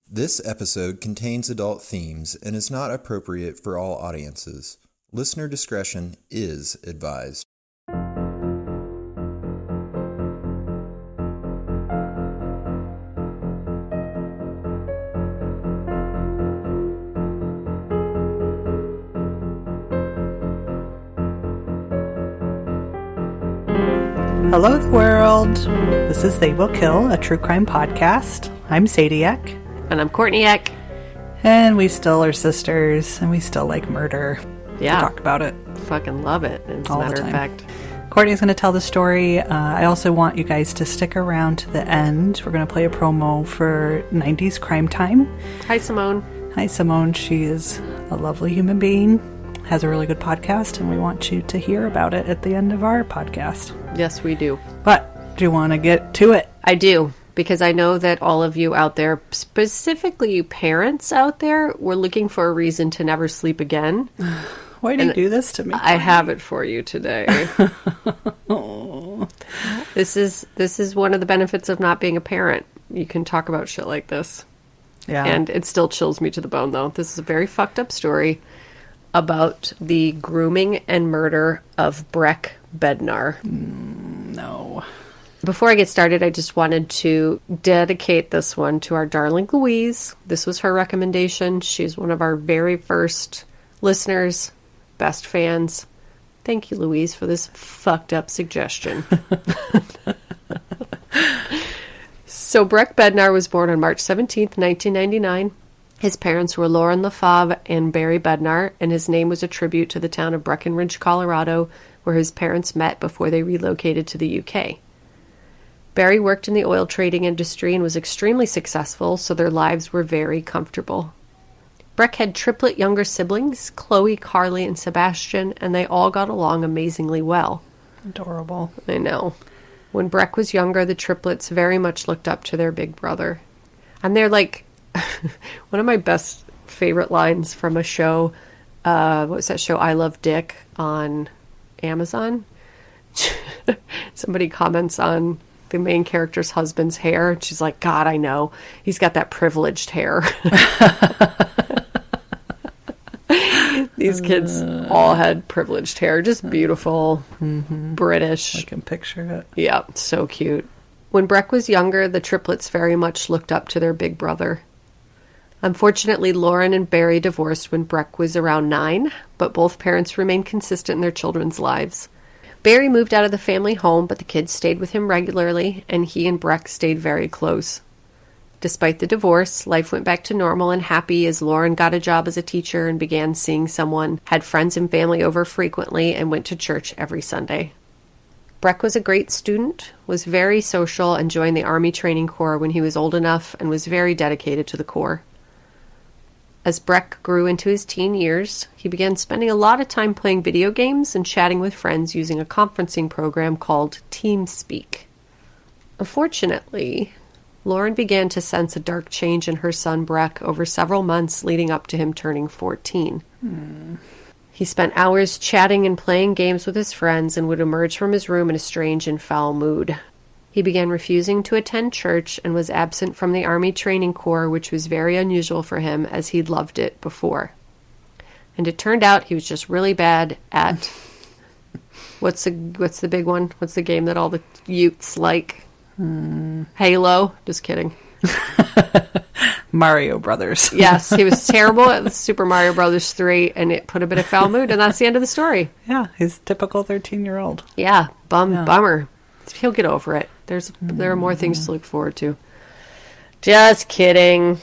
This episode contains adult themes and is not appropriate for all audiences. Listener discretion is advised. Hello, the world. This is They Will Kill, a true crime podcast. I'm Sadiak. And I'm Courtney Eck. And we still are sisters, and we still like murder. Yeah. To talk about it. Fucking love it, as a All the matter of time. fact. Courtney's going to tell the story. I also want you guys to stick around to the end. We're going to play a promo for 90s Crime Time. Hi, Simone. Hi, Simone. She is a lovely human being, has a really good podcast, and we want you to hear about it at the end of our podcast. Yes, we do. But do you want to get to it? I do, because I know that all of you out there, specifically you parents out there, were looking for a reason to never sleep again. Why do you do this to me? I have it for you today. This is one of the benefits of not being a parent. You can talk about shit like this. Yeah. And it still chills me to the bone, though. This is a very fucked up story about the grooming and murder of Breck Bednar. No. Before I get started, I just wanted to dedicate this one to our darling Louise. This was her recommendation. She's one of our very first listeners, best fans. Thank you, Louise, for this fucked up suggestion. So Breck Bednar was born on March 17th, 1999. His parents were Lauren LaFave and Barry Bednar, and his name was a tribute to the town of Breckenridge, Colorado, where his parents met before they relocated to the UK. Barry worked in the oil trading industry and was extremely successful, so their lives were very comfortable. Breck had triplet younger siblings, Chloe, Carly, and Sebastian, and they all got along amazingly well. Adorable. I know. When Breck was younger, the triplets very much looked up to their big brother. And they're like, one of my best favorite lines from a show, what was that show, I Love Dick, on Amazon? Somebody comments on the main character's husband's hair, and she's like, God, I know. He's got that privileged hair. These kids all had privileged hair. Just beautiful, British. I can picture it. Yeah, so cute. When Breck was younger, the triplets very much looked up to their big brother. Unfortunately, Lauren and Barry divorced when Breck was around 9, but both parents remained consistent in their children's lives. Barry moved out of the family home, but the kids stayed with him regularly, and he and Breck stayed very close. Despite the divorce, life went back to normal and happy as Lauren got a job as a teacher and began seeing someone, had friends and family over frequently, and went to church every Sunday. Breck was a great student, was very social, and joined the Army Training Corps when he was old enough, and was very dedicated to the Corps. As Breck grew into his teen years, he began spending a lot of time playing video games and chatting with friends using a conferencing program called TeamSpeak. Unfortunately, Lauren began to sense a dark change in her son Breck over several months leading up to him turning 14. He spent hours chatting and playing games with his friends and would emerge from his room in a strange and foul mood. He began refusing to attend church and was absent from the Army Training Corps, which was very unusual for him as he'd loved it before. And it turned out he was just really bad at what's the big one? What's the game that all the youths like? Halo. Just kidding. Mario Brothers. Yes, he was terrible at Super Mario Brothers 3, and it put a bit of foul mood, and that's the end of the story. Yeah, he's typical 13-year-old. Yeah, bummer. He'll get over it. There are more things to look forward to. Just kidding.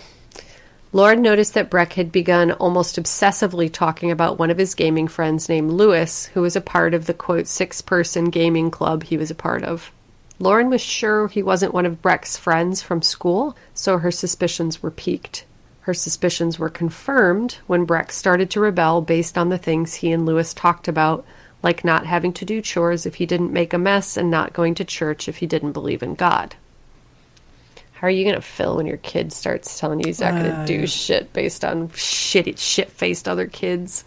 Lauren noticed that Breck had begun almost obsessively talking about one of his gaming friends named Lewis, who was a part of the, quote, 6-person gaming club he was a part of. Lauren was sure he wasn't one of Breck's friends from school, so her suspicions were piqued. Her suspicions were confirmed when Breck started to rebel based on the things he and Lewis talked about, like not having to do chores if he didn't make a mess and not going to church if he didn't believe in God. How are you going to feel when your kid starts telling you he's not going to do shit based on shit-faced other kids'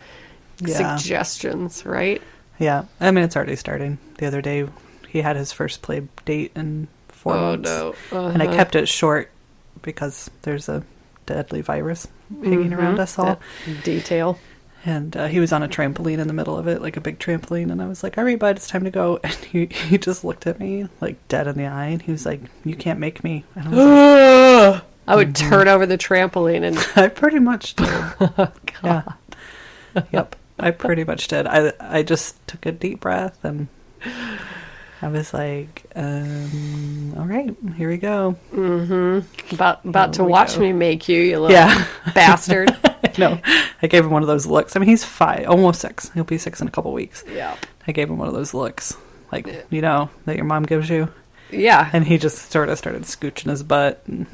suggestions, right? Yeah. I mean, it's already starting. The other day, he had his first play date in 4 months. Oh, no. And I kept it short because there's a deadly virus hanging around us all. That detail. And he was on a trampoline in the middle of it, like a big trampoline. And I was like, all right, bud, it's time to go. And he just looked at me, like, dead in the eye. And he was like, you can't make me. And I was like, I would turn over the trampoline and... I pretty much did. Yeah. Yep. I pretty much did. I just took a deep breath and I was like, all right, here we go. Mm-hmm. About to watch me make you, you little bastard. No, I gave him one of those looks. I mean, he's 5, almost 6. He'll be 6 in a couple weeks. Yeah. I gave him one of those looks, like, you know, that your mom gives you. Yeah. And he just sort of started scooching his butt and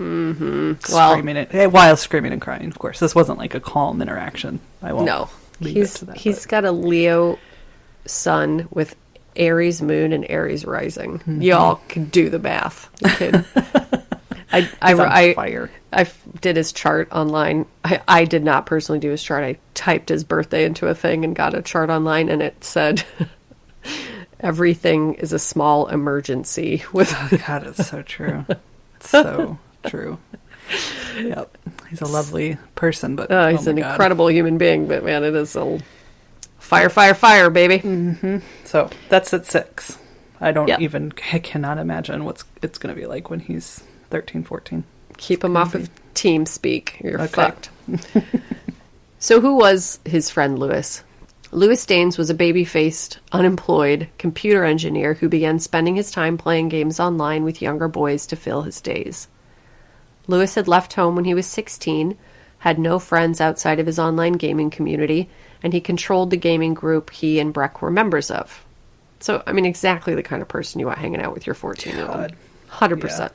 Well, while screaming and crying, of course. This wasn't like a calm interaction. I won't leave it to that. He's got a Leo sun with Aries moon and Aries rising. Mm-hmm. Y'all can do the math. I did his chart online. I did not personally do his chart. I typed his birthday into a thing and got a chart online, and it said everything is a small emergency. Oh God, it's so true. It's so true. Yep, he's a lovely person, but he's an incredible human being. But man, it is a fire, baby. Mm-hmm. So that's at 6. I cannot imagine it's going to be like when he's 13, 14. Keep him off of team speak. You're fucked. So who was his friend Lewis? Lewis Daynes was a baby-faced, unemployed computer engineer who began spending his time playing games online with younger boys to fill his days. Lewis had left home when he was 16, had no friends outside of his online gaming community, and he controlled the gaming group he and Breck were members of. So, I mean, exactly the kind of person you want hanging out with your 14-year-old. 100%. Yeah.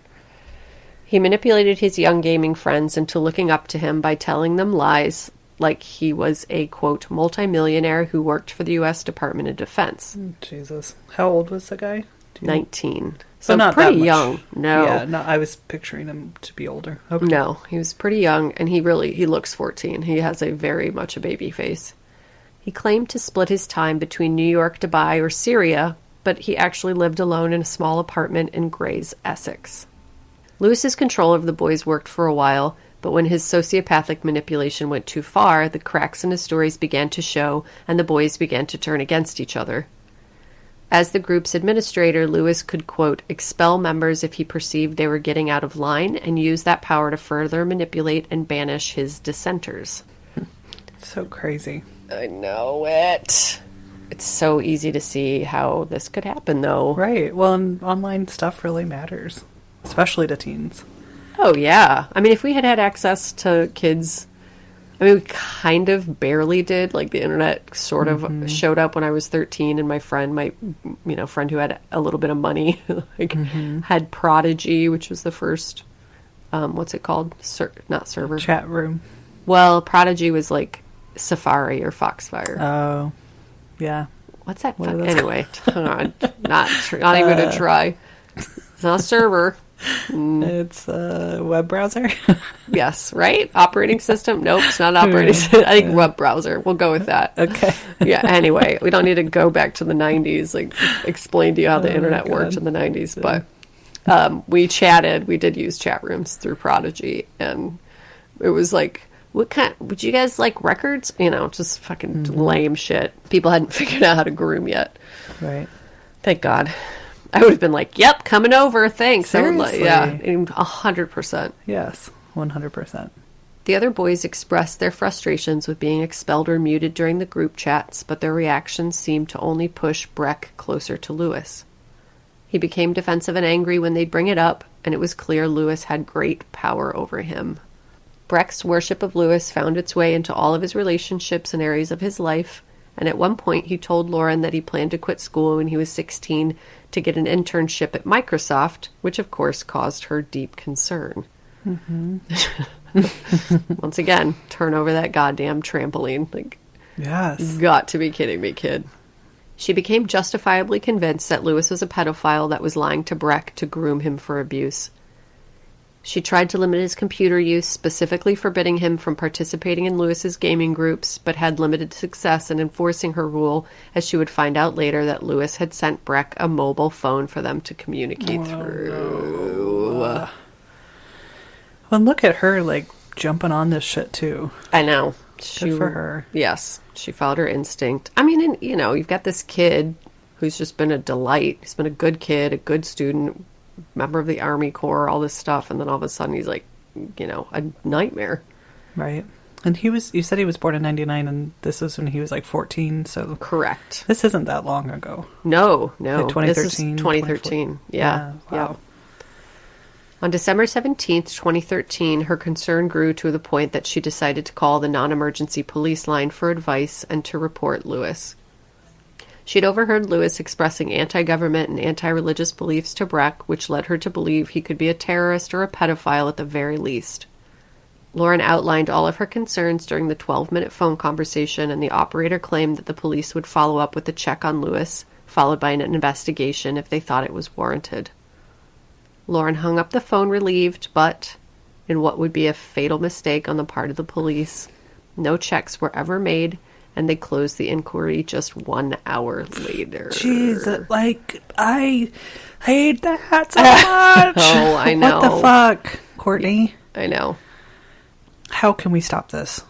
He manipulated his young gaming friends into looking up to him by telling them lies like he was a, quote, multimillionaire who worked for the U.S. Department of Defense. Jesus. How old was the guy? 19. So not pretty that young. No. Yeah, no, I was picturing him to be older. Okay. No, he was pretty young, and he looks 14. He has very much a baby face. He claimed to split his time between New York, Dubai, or Syria, but he actually lived alone in a small apartment in Grays, Essex. Lewis's control over the boys worked for a while, but when his sociopathic manipulation went too far, the cracks in his stories began to show, and the boys began to turn against each other. As the group's administrator, Lewis could, quote, expel members if he perceived they were getting out of line and use that power to further manipulate and banish his dissenters. So crazy. I know it. It's so easy to see how this could happen, though. Right. Well, and online stuff really matters, especially to teens. Oh, yeah. I mean, if we had access to kids... I mean, we kind of barely did. Like, the internet sort of showed up when I was 13, and my friend who had a little bit of money, had Prodigy, which was the first, what's it called? Not server. Chat room. Well, Prodigy was like Safari or Foxfire. Oh, yeah. What's that? Anyway, not even going to try. It's not a server. It's a web browser. Yes, right? Operating system? Nope, it's not an operating system. I think web browser. We'll go with that. Okay. Yeah, anyway, we don't need to go back to the 90s, like explain to you how the internet worked in the 90s. But we chatted. We did use chat rooms through Prodigy. And it was like, would you guys like records? You know, just fucking lame shit. People hadn't figured out how to groom yet. Right. Thank God. I would have been like, yep, coming over, thanks. Seriously? 100%. Yes, 100%. The other boys expressed their frustrations with being expelled or muted during the group chats, but their reactions seemed to only push Breck closer to Lewis. He became defensive and angry when they'd bring it up, and it was clear Lewis had great power over him. Breck's worship of Lewis found its way into all of his relationships and areas of his life, and at one point he told Lauren that he planned to quit school when he was 16 to get an internship at Microsoft, which of course caused her deep concern. Once again, turn over that goddamn trampoline. Like, yes. Got to be kidding me, kid. She became justifiably convinced that Lewis was a pedophile that was lying to Breck to groom him for abuse. She tried to limit his computer use, specifically forbidding him from participating in Lewis's gaming groups, but had limited success in enforcing her rule, as she would find out later that Lewis had sent Breck a mobile phone for them to communicate through. No. Well, look at her, like, jumping on this shit, too. I know. Good for her. Yes. She followed her instinct. I mean, and, you know, you've got this kid who's just been a delight. He's been a good kid, a good student, member of the Army Corps, all this stuff. And then all of a sudden he's like, you know, a nightmare. Right. And you said he was born in 99, and this is when he was like 14, so. Correct. This isn't that long ago. No. Like 2013. This is 2013. Yeah. Wow. Yeah. On December 17th, 2013, her concern grew to the point that she decided to call the non-emergency police line for advice and to report Lewis. She'd overheard Lewis expressing anti-government and anti-religious beliefs to Breck, which led her to believe he could be a terrorist or a pedophile at the very least. Lauren outlined all of her concerns during the 12-minute phone conversation, and the operator claimed that the police would follow up with a check on Lewis, followed by an investigation if they thought it was warranted. Lauren hung up the phone relieved, but, in what would be a fatal mistake on the part of the police, no checks were ever made, and they closed the inquiry just 1 hour later. Jeez, like, I hate that so much. Oh, I know. What the fuck, Courtney? I know. How can we stop this?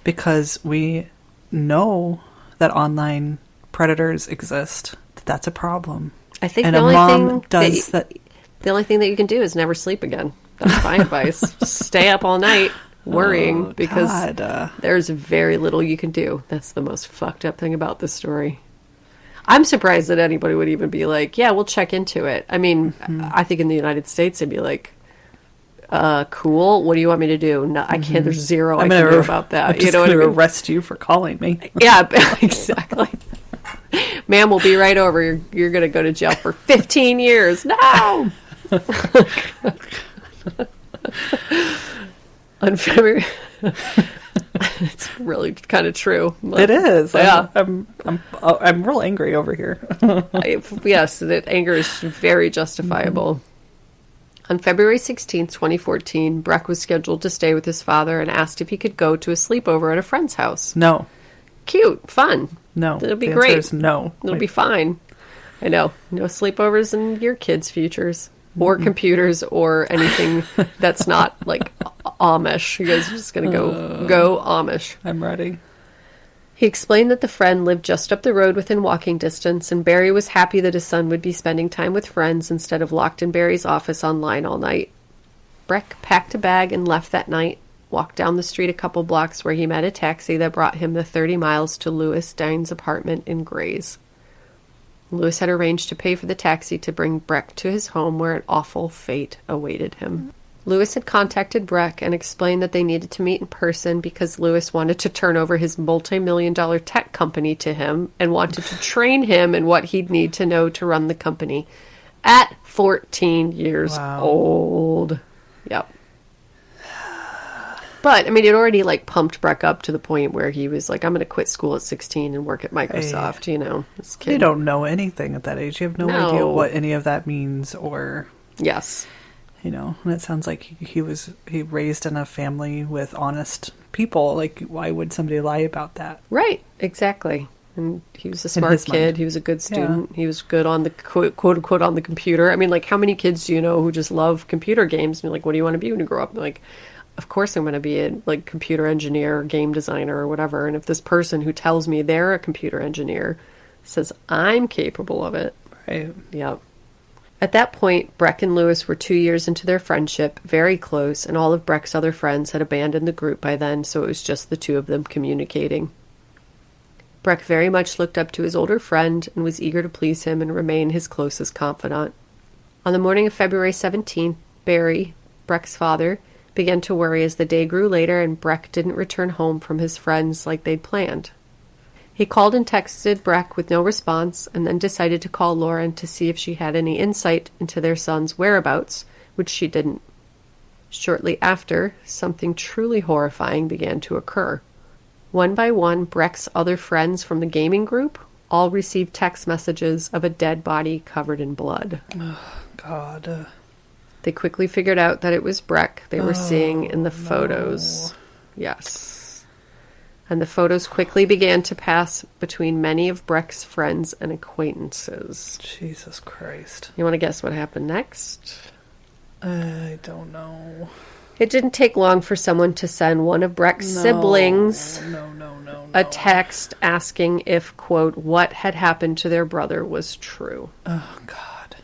Because we know that online predators exist. That's a problem. I think and the a only mom thing does that. The only thing that you can do is never sleep again. That's my advice. Stay up all night worrying because there's very little you can do. That's the most fucked up thing about this story. I'm surprised that anybody would even be like, yeah, we'll check into it. I mean, I think in the United States they'd be like, cool. What do you want me to do? No, I can't. There's zero I can do about that. I'm just going to arrest you for calling me. Yeah, exactly. Ma'am, we'll be right over. You're going to go to jail for 15 years. No! On February... It's really kind of true. It is. Yeah. I'm real angry over here. Yes, that anger is very justifiable. Mm-hmm. On February 16th, 2014, Breck was scheduled to stay with his father and asked if he could go to a sleepover at a friend's house. No. Cute. Fun. No. It'll be the great. Answer is no. It'll be fine. I know. No sleepovers in your kids' futures. Or computers or anything that's not like Amish. You guys are just going to go Amish. I'm ready. He explained that the friend lived just up the road within walking distance, and Barry was happy that his son would be spending time with friends instead of locked in Barry's office online all night. Breck packed a bag and left that night, walked down the street a couple blocks where he met a taxi that brought him the 30 miles to Lewis Daynes' apartment in Grays. Lewis had arranged to pay for the taxi to bring Breck to his home where an awful fate awaited him. Lewis had contacted Breck and explained that they needed to meet in person because Lewis wanted to turn over his multi-million-dollar tech company to him and wanted to train him in what he'd need to know to run the company at 14 years old. Yep. But, I mean, it already, like, pumped Breck up to the point where he was like, I'm going to quit school at 16 and work at Microsoft, you know. This kid. You don't know anything at that age. You have no idea what any of that means or... Yes. You know, and it sounds like he raised in a family with honest people. Like, why would somebody lie about that? Right, exactly. And he was a smart kid. Mind. He was a good student. Yeah. He was good on the quote unquote on the computer. I mean, like, how many kids do you know who just love computer games? And you're like, what do you want to be when you grow up? And like, of course I'm going to be a like computer engineer, game designer, or whatever. And if this person who tells me they're a computer engineer says I'm capable of it, right? Yeah. At that point, Breck and Lewis were 2 years into their friendship, very close, and all of Breck's other friends had abandoned the group by then, so it was just the two of them communicating. Breck very much looked up to his older friend and was eager to please him and remain his closest confidant. On the morning of February 17th, Barry, Breck's father, began to worry as the day grew later and Breck didn't return home from his friends like they'd planned. He called and texted Breck with no response and then decided to call Lauren to see if she had any insight into their son's whereabouts, which she didn't. Shortly after, something truly horrifying began to occur. One by one, Breck's other friends from the gaming group all received text messages of a dead body covered in blood. Oh, God. They quickly figured out that it was Breck they were seeing in the photos. Yes. And the photos quickly began to pass between many of Breck's friends and acquaintances. Jesus Christ. You want to guess what happened next? I don't know. It didn't take long for someone to send one of Breck's siblings a text asking if, quote, what had happened to their brother was true. Oh, God.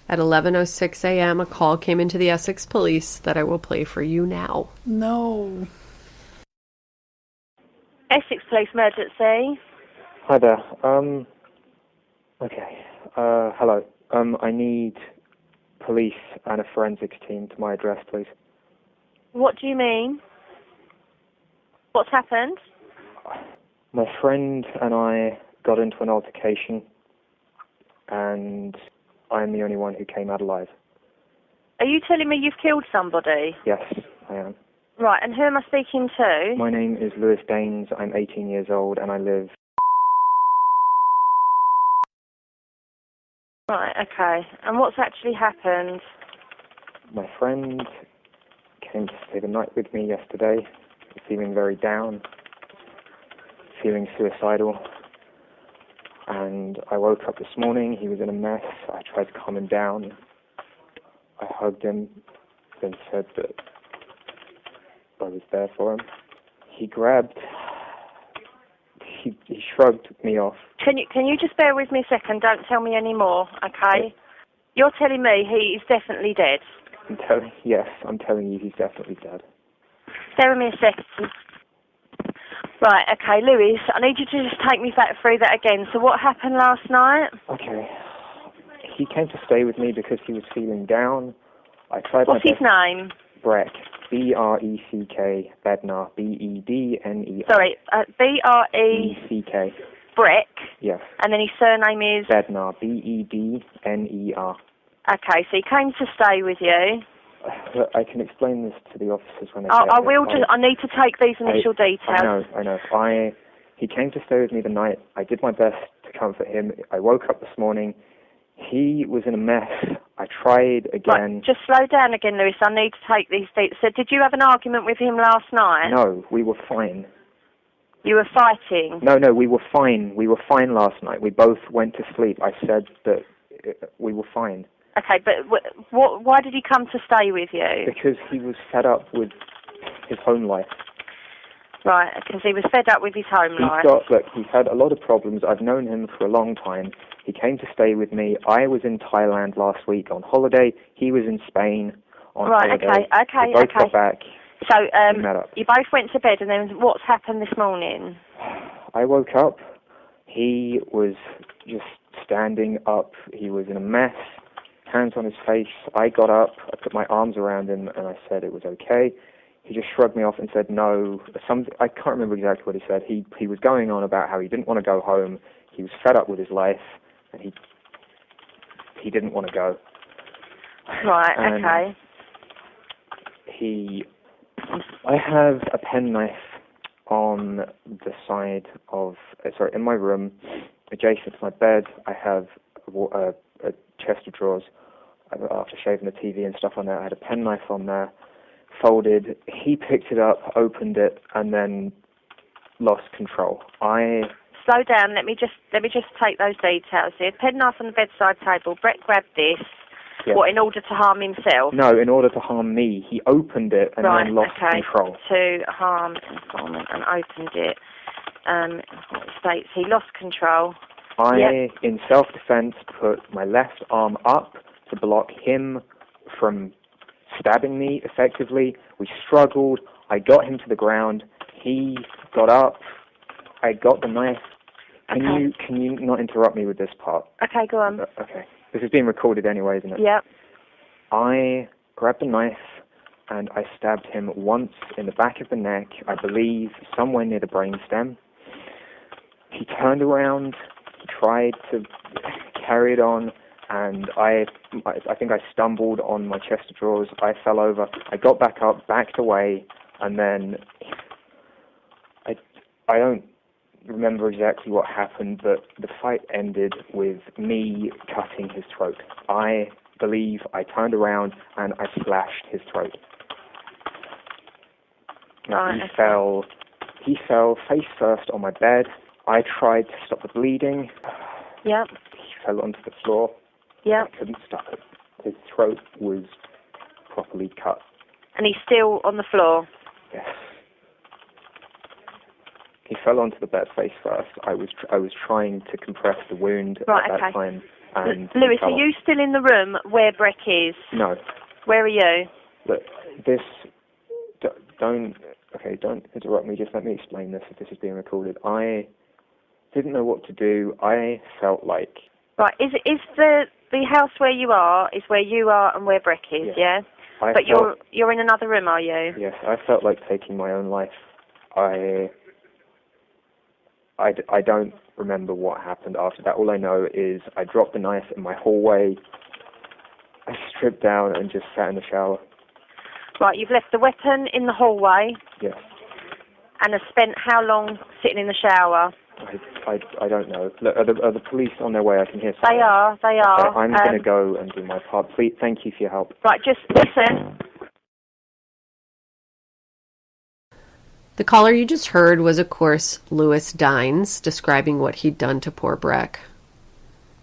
At 11:06 a.m., a call came into the Essex police that I will play for you now. No. Essex Police Emergency. Hi there. Okay. Hello. I need police and a forensics team to my address, please. What do you mean? What's happened? My friend and I got into an altercation, and I'm the only one who came out alive. Are you telling me you've killed somebody? Yes, I am. Right, and who am I speaking to? My name is Lewis Daynes. I'm 18 years old, and I live... Right, okay. And what's actually happened? My friend came to stay the night with me yesterday, feeling very down, feeling suicidal. And I woke up this morning, he was in a mess. I tried to calm him down. I hugged him, then said that I was there for him. He shrugged me off. Can you just bear with me a second? Don't tell me any more, okay? You're telling me he is definitely dead? Yes, I'm telling you he's definitely dead. Bear with me a second. Right, okay, Lewis, I need you to just take me back through that again. So what happened last night? Okay. He came to stay with me because he was feeling down. I tried What's my his best. name? Breck. B-R-E-C-K. Bednar. B-E-D-N-E-R. Sorry, B-R-E... E-C-K. Breck? Yes. And then his surname is? Bednar. B-E-D-N-E-R. Okay, so he came to stay with you. I can explain this to the officers when they I get will here. I need to take these initial details. I know. He came to stay with me the night. I did my best to comfort him. I woke up this morning. He was in a mess. I tried again. Right, just slow down again, Lewis. I need to take these details. So did you have an argument with him last night? No, we were fine. You were fighting? No, we were fine. We were fine last night. We both went to sleep. I said that we were fine. Okay, but why did he come to stay with you? Because he was fed up with his home life. Right, because he was fed up with his home life. He's had a lot of problems. I've known him for a long time. He came to stay with me. I was in Thailand last week on holiday. He was in Spain on holiday. Okay. We both got back. So, we met up. you both went to bed, and then what's happened this morning? I woke up. He was just standing up. He was in a mess. Hands on his face. I got up. I put my arms around him, and I said it was okay. He just shrugged me off and said no. I can't remember exactly what he said. He was going on about how he didn't want to go home. He was fed up with his life, and he didn't want to go. Right, and okay. I have a penknife on the side of, in my room, adjacent to my bed. I have a chest of drawers. After shaving the TV and stuff on there, I had a penknife on there, folded. He picked it up, opened it, and then lost control. Slow down. Let me just take those details here. Penknife on the bedside table. Brett grabbed this. Yes. What, in order to harm himself? No, in order to harm me. He opened it and then lost control. To harm informant and opened it. What states he lost control. In self-defense, put my left arm up to block him from stabbing me effectively. We struggled. I got him to the ground. He got up. I got the knife. Can you not interrupt me with this part? Okay, go on. Okay. This is being recorded anyway, isn't it? Yep. I grabbed the knife and I stabbed him once in the back of the neck, I believe somewhere near the brainstem. He turned around, tried to carry it on, and I think I stumbled on my chest of drawers. I fell over. I got back up, backed away, and then I don't remember exactly what happened, but the fight ended with me cutting his throat. I believe I turned around and I slashed his throat. Right. He fell face first on my bed. I tried to stop the bleeding. Yep. He fell onto the floor. Yep. I couldn't stop it. His throat was properly cut. And he's still on the floor? Yes. He fell onto the bed face first. I was trying to compress the wound at that time. And Lewis, are you still in the room where Breck is? No. Where are you? Look, don't interrupt me. Just let me explain this if this is being recorded. I didn't know what to do. I felt like... Right, is the house where you are is where you are and where Breck is, yeah? But you're in another room, are you? Yes, I felt like taking my own life. I don't remember what happened after that. All I know is I dropped the knife in my hallway. I stripped down and just sat in the shower. Right, you've left the weapon in the hallway. Yes. And have spent how long sitting in the shower? I don't know. Look, are the police on their way? I can hear something. They are. I'm going to go and do my part. Please, thank you for your help. Right, just listen. The caller you just heard was, of course, Lewis Daynes, describing what he'd done to poor Breck.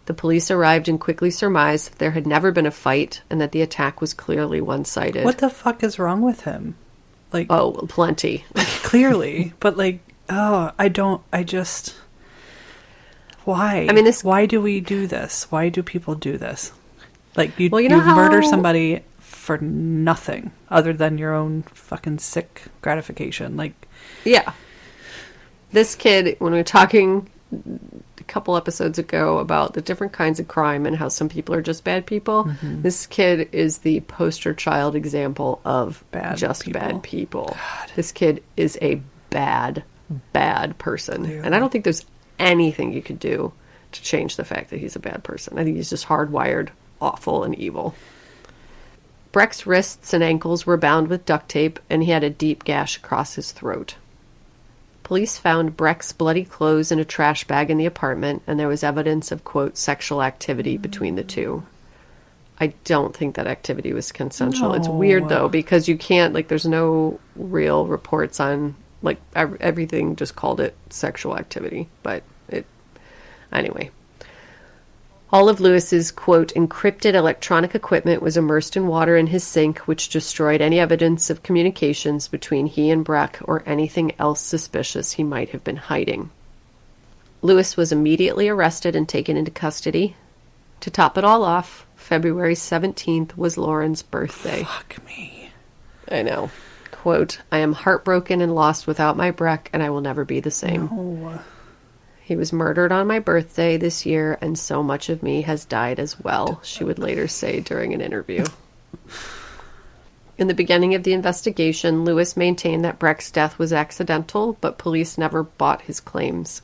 The police arrived and quickly surmised that there had never been a fight and that the attack was clearly one-sided. What the fuck is wrong with him? Like, oh, plenty. Clearly. But why? I mean, why do we do this? Why do people do this? Like, you how... murder somebody for nothing other than your own fucking sick gratification. Like, yeah. This kid, when we were talking a couple episodes ago about the different kinds of crime and how some people are just bad people, this kid is the poster child example of bad people. God. This kid is a bad person. Yeah. And I don't think there's anything you could do to change the fact that he's a bad person. I think he's just hardwired, awful, and evil. Breck's wrists and ankles were bound with duct tape, and he had a deep gash across his throat. Police found Breck's bloody clothes in a trash bag in the apartment, and there was evidence of, quote, sexual activity between the two. I don't think that activity was consensual. No. It's weird, though, because you can't, there's no real reports on, everything just called it sexual activity. But anyway. All of Lewis's, quote, encrypted electronic equipment was immersed in water in his sink, which destroyed any evidence of communications between he and Breck or anything else suspicious he might have been hiding. Lewis was immediately arrested and taken into custody. To top it all off, February 17th was Lauren's birthday. Fuck me. I know. Quote, I am heartbroken and lost without my Breck, and I will never be the same. No. He was murdered on my birthday this year, and so much of me has died as well, she would later say during an interview. In the beginning of the investigation, Lewis maintained that Breck's death was accidental, but police never bought his claims.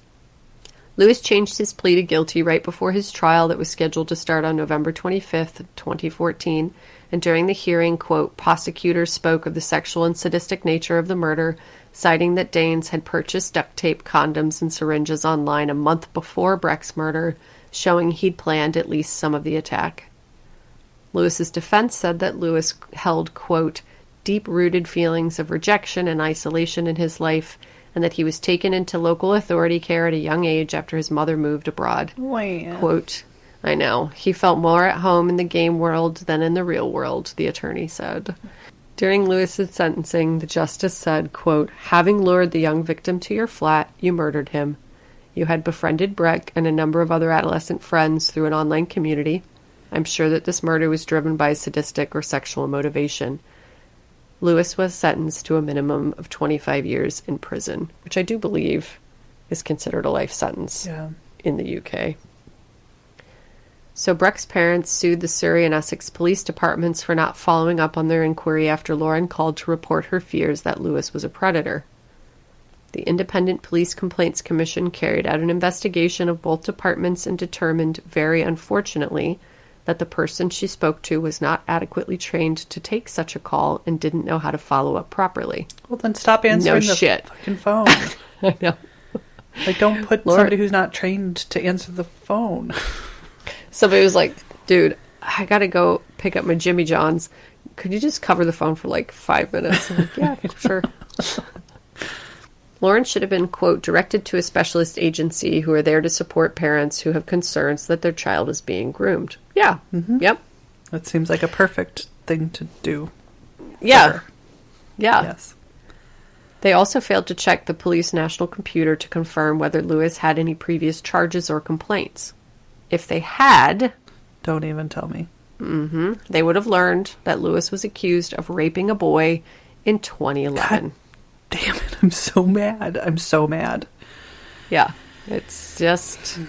Lewis changed his plea to guilty right before his trial that was scheduled to start on November 25th, 2014, and during the hearing, quote, prosecutors spoke of the sexual and sadistic nature of the murder, citing that Daynes had purchased duct tape, condoms, and syringes online a month before Breck's murder, showing he'd planned at least some of the attack. Lewis's defense said that Lewis held, quote, deep-rooted feelings of rejection and isolation in his life, and that he was taken into local authority care at a young age after his mother moved abroad. Wow. Quote, I know, he felt more at home in the game world than in the real world, the attorney said. During Lewis's sentencing, the justice said, quote, having lured the young victim to your flat, you murdered him. You had befriended Breck and a number of other adolescent friends through an online community. I'm sure that this murder was driven by sadistic or sexual motivation. Lewis was sentenced to a minimum of 25 years in prison, which I do believe is considered a life sentence in the UK. So Breck's parents sued the Surrey and Essex police departments for not following up on their inquiry after Lauren called to report her fears that Lewis was a predator. The Independent Police Complaints Commission carried out an investigation of both departments and determined, very unfortunately, that the person she spoke to was not adequately trained to take such a call and didn't know how to follow up properly. Well, then stop answering fucking phone. I know. Don't put somebody who's not trained to answer the phone. Somebody was like, dude, I gotta go pick up my Jimmy John's. Could you just cover the phone for 5 minutes? I'm like, yeah, sure. Lauren should have been, quote, directed to a specialist agency who are there to support parents who have concerns that their child is being groomed. Yeah. Mm-hmm. Yep. That seems like a perfect thing to do. Yeah. Yeah. Yes. They also failed to check the police national computer to confirm whether Lewis had any previous charges or complaints. If they had, Don't even tell me. they would have learned that Lewis was accused of raping a boy in 2011. Damn it, I'm so mad. I'm so mad. Yeah, it's just...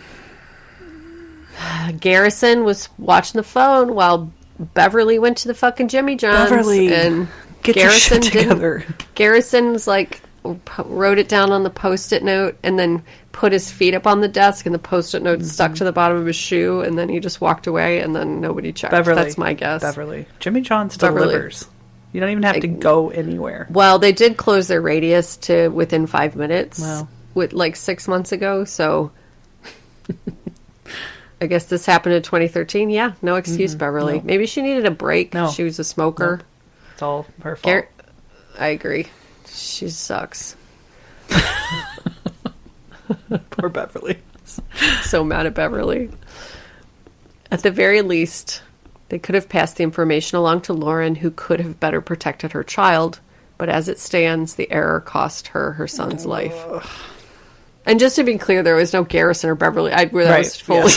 Garrison was watching the phone while Beverly went to the fucking Jimmy John's. Beverly, and get your shit together. Garrison was like, wrote it down on the Post-it note and then put his feet up on the desk and the Post-it note stuck to the bottom of his shoe, and then he just walked away and then nobody checked. Beverly. That's my guess. Beverly. Jimmy John's Beverly. delivers. You don't even have to go anywhere. Well, they did close their radius to within 5 minutes. Wow. With like 6 months ago, so I guess this happened in 2013. Yeah, no excuse, Beverly. No. Maybe she needed a break. No. She was a smoker. Nope. It's all her fault. I agree. She sucks. Poor Beverly. So mad at Beverly. At the very least, they could have passed the information along to Lauren, who could have better protected her child. But as it stands, the error cost her her son's life. And just to be clear, there was no Garrison or Beverly. Was fully.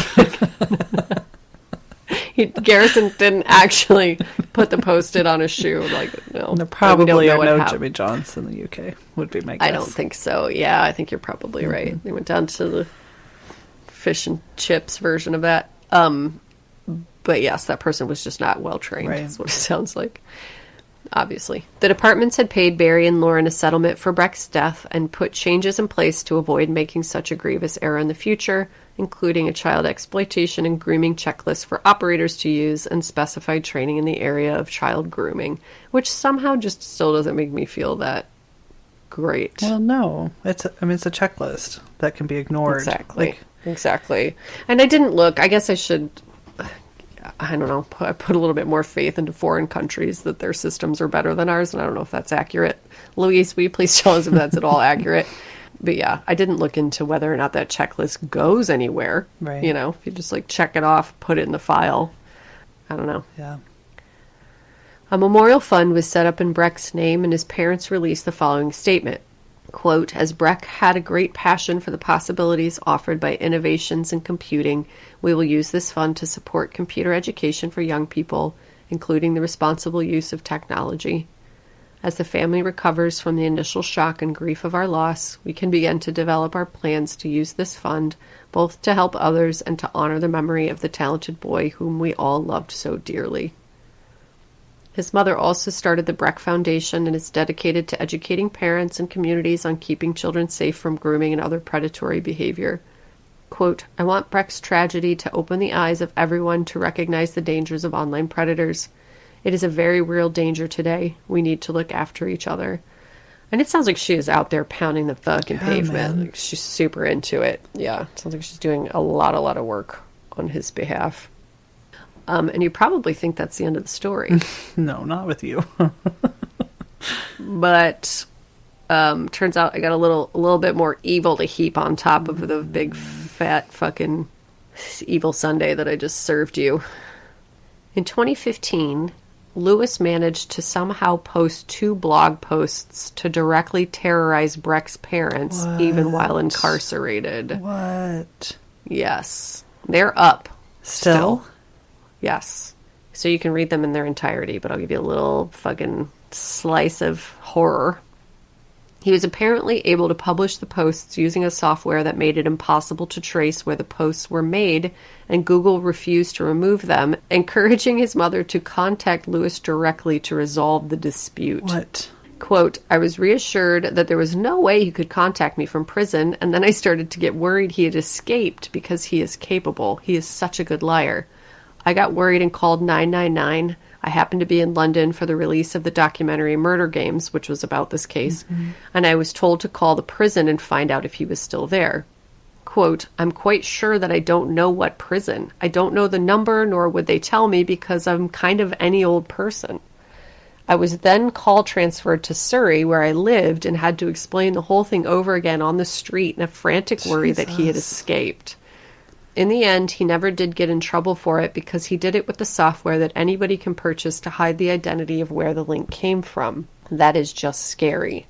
Garrison didn't actually put the Post-it on his shoe. Like, no. There probably are no happened. Jimmy John's in the UK, would be my guess. I don't think so. Yeah, I think you're probably right. They went down to the fish and chips version of that. But yes, that person was just not well trained. Right. That's what it sounds like. Obviously. The departments had paid Barry and Lauren a settlement for Breck's death and put changes in place to avoid making such a grievous error in the future, including a child exploitation and grooming checklist for operators to use and specified training in the area of child grooming, which somehow just still doesn't make me feel that great. Well, no. It's a checklist that can be ignored. Exactly. And I didn't look. I guess I should... I don't know. I put a little bit more faith into foreign countries that their systems are better than ours, and I don't know if that's accurate. Louise, will you please tell us if that's at all accurate? But yeah, I didn't look into whether or not that checklist goes anywhere. Right. You know, if you just like check it off, put it in the file. I don't know. Yeah. A memorial fund was set up in Breck's name, and his parents released the following statement. Quote, as Breck had a great passion for the possibilities offered by innovations in computing, we will use this fund to support computer education for young people, including the responsible use of technology. As the family recovers from the initial shock and grief of our loss, we can begin to develop our plans to use this fund, both to help others and to honor the memory of the talented boy whom we all loved so dearly. His mother also started the Breck Foundation and is dedicated to educating parents and communities on keeping children safe from grooming and other predatory behavior. Quote, I want Breck's tragedy to open the eyes of everyone to recognize the dangers of online predators. It is a very real danger today. We need to look after each other. And it sounds like she is out there pounding the fucking pavement. Like, she's super into it. Yeah, it sounds like she's doing a lot of work on his behalf. And you probably think that's the end of the story. No, not with you. But turns out I got a little bit more evil to heap on top of the big fat fucking evil sundae that I just served you. In 2015, Lewis managed to somehow post 2 blog posts to directly terrorize Breck's parents, even while incarcerated. What? Yes. They're up. Still? Yes. So you can read them in their entirety, but I'll give you a little fucking slice of horror. He was apparently able to publish the posts using a software that made it impossible to trace where the posts were made, and Google refused to remove them, encouraging his mother to contact Lewis directly to resolve the dispute. What? Quote, I was reassured that there was no way he could contact me from prison, and then I started to get worried he had escaped because he is capable. He is such a good liar. I got worried and called 999. I happened to be in London for the release of the documentary Murder Games, which was about this case, and I was told to call the prison and find out if he was still there. Quote, I'm quite sure that I don't know what prison. I don't know the number, nor would they tell me because I'm kind of any old person. I was then call transferred to Surrey, where I lived, and had to explain the whole thing over again on the street in a frantic worry that he had escaped. In the end, he never did get in trouble for it because he did it with the software that anybody can purchase to hide the identity of where the link came from. That is just scary.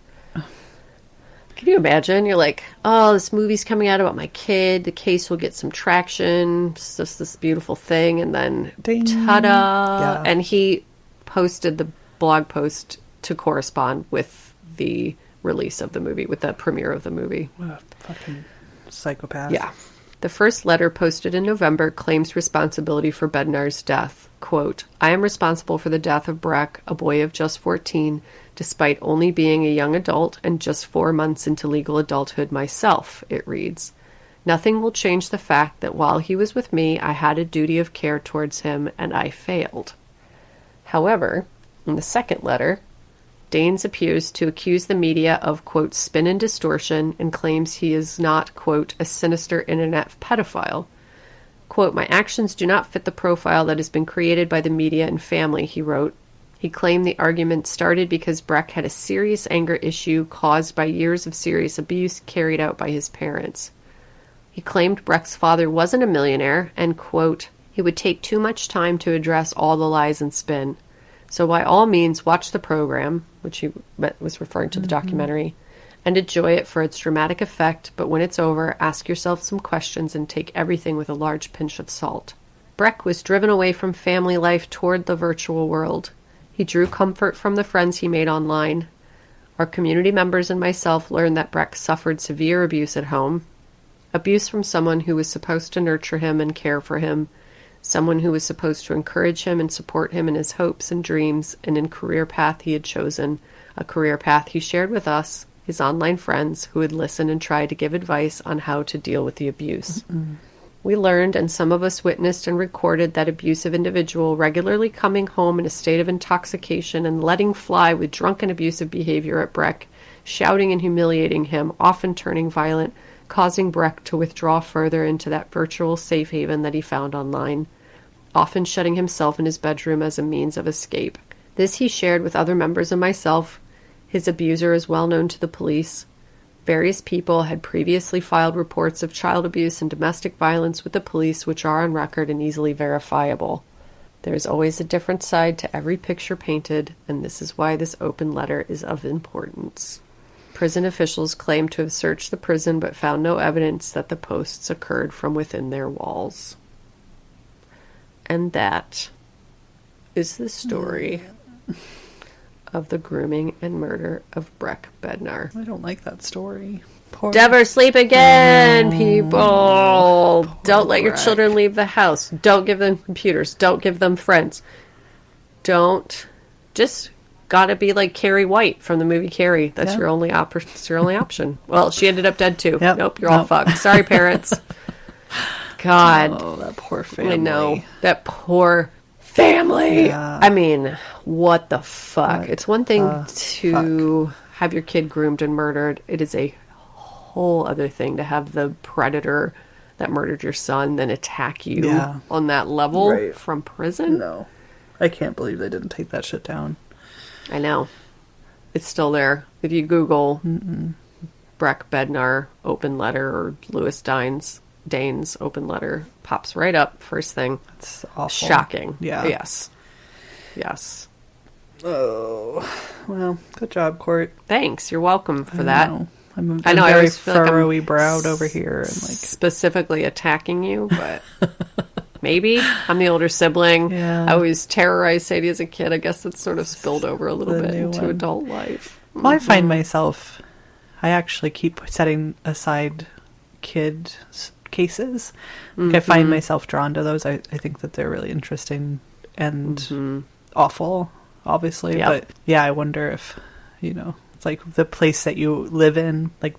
Can you imagine? You're like, oh, this movie's coming out about my kid. The case will get some traction. It's just this beautiful thing. And then, Ding. ta-da. Yeah. And he posted the blog post to correspond with the release of the movie, with the premiere of the movie. What a fucking psychopath. Yeah. The first letter, posted in November, claims responsibility for Bednar's death. Quote, I am responsible for the death of Breck, a boy of just 14, despite only being a young adult and just 4 months into legal adulthood myself, it reads. Nothing will change the fact that while he was with me, I had a duty of care towards him, and I failed. However, in the second letter, Daynes appears to accuse the media of, quote, spin and distortion, and claims he is not, quote, a sinister internet pedophile. Quote, my actions do not fit the profile that has been created by the media and family, he wrote. He claimed the argument started because Breck had a serious anger issue caused by years of serious abuse carried out by his parents. He claimed Breck's father wasn't a millionaire and, quote, he would take too much time to address all the lies and spin. So by all means, watch the program, which he was referring to the documentary, and enjoy it for its dramatic effect, but when it's over, ask yourself some questions and take everything with a large pinch of salt. Breck was driven away from family life toward the virtual world. He drew comfort from the friends he made online. Our community members and myself learned that Breck suffered severe abuse at home. Abuse from someone who was supposed to nurture him and care for him, someone who was supposed to encourage him and support him in his hopes and dreams and in career path he had chosen, a career path he shared with us, his online friends, who would listen and try to give advice on how to deal with the abuse. We learned, and some of us witnessed and recorded, that abusive individual regularly coming home in a state of intoxication and letting fly with drunken abusive behavior at Breck, shouting and humiliating him, often turning violent, causing Breck to withdraw further into that virtual safe haven that he found online, often shutting himself in his bedroom as a means of escape. This he shared with other members and myself. His abuser is well known to the police. Various people had previously filed reports of child abuse and domestic violence with the police, which are on record and easily verifiable. There is always a different side to every picture painted, and this is why this open letter is of importance. Prison officials claim to have searched the prison but found no evidence that the posts occurred from within their walls. And that is the story of the grooming and murder of Breck Bednar. I don't like that story. Never sleep again, people. Don't let your Breck. children leave the house. Don't give them computers. Don't give them friends. Don't. Just gotta be like Carrie White from the movie Carrie. That's your only It's your only option. Well, she ended up dead too. Yep. Nope, you're all fucked. Sorry, parents. God. Oh, that poor family. I know. That poor family. Yeah. I mean, what the fuck? It's one thing to have your kid groomed and murdered. It is a whole other thing to have the predator that murdered your son then attack you on that level from prison. No. I can't believe they didn't take that shit down. I know. It's still there. If you Google Breck Bednar open letter or Lewis Daynes open letter, pops right up first thing. It's awful. Shocking. Yeah. Yes. Yes. Oh. Well, good job, Court. Thanks. You're welcome for that. I'm I know. I very always feel like I'm furrowy browed over here, and specifically attacking you, but maybe I'm the older sibling. Yeah. I always terrorized Sadie as a kid. I guess it's sort of spilled over a little The bit new into one. adult life. well, I find myself. I actually keep setting aside kid cases. Like, I find myself drawn to those. I think that they're really interesting and awful, obviously. Yep. But yeah, I wonder if it's like the place that you live in, like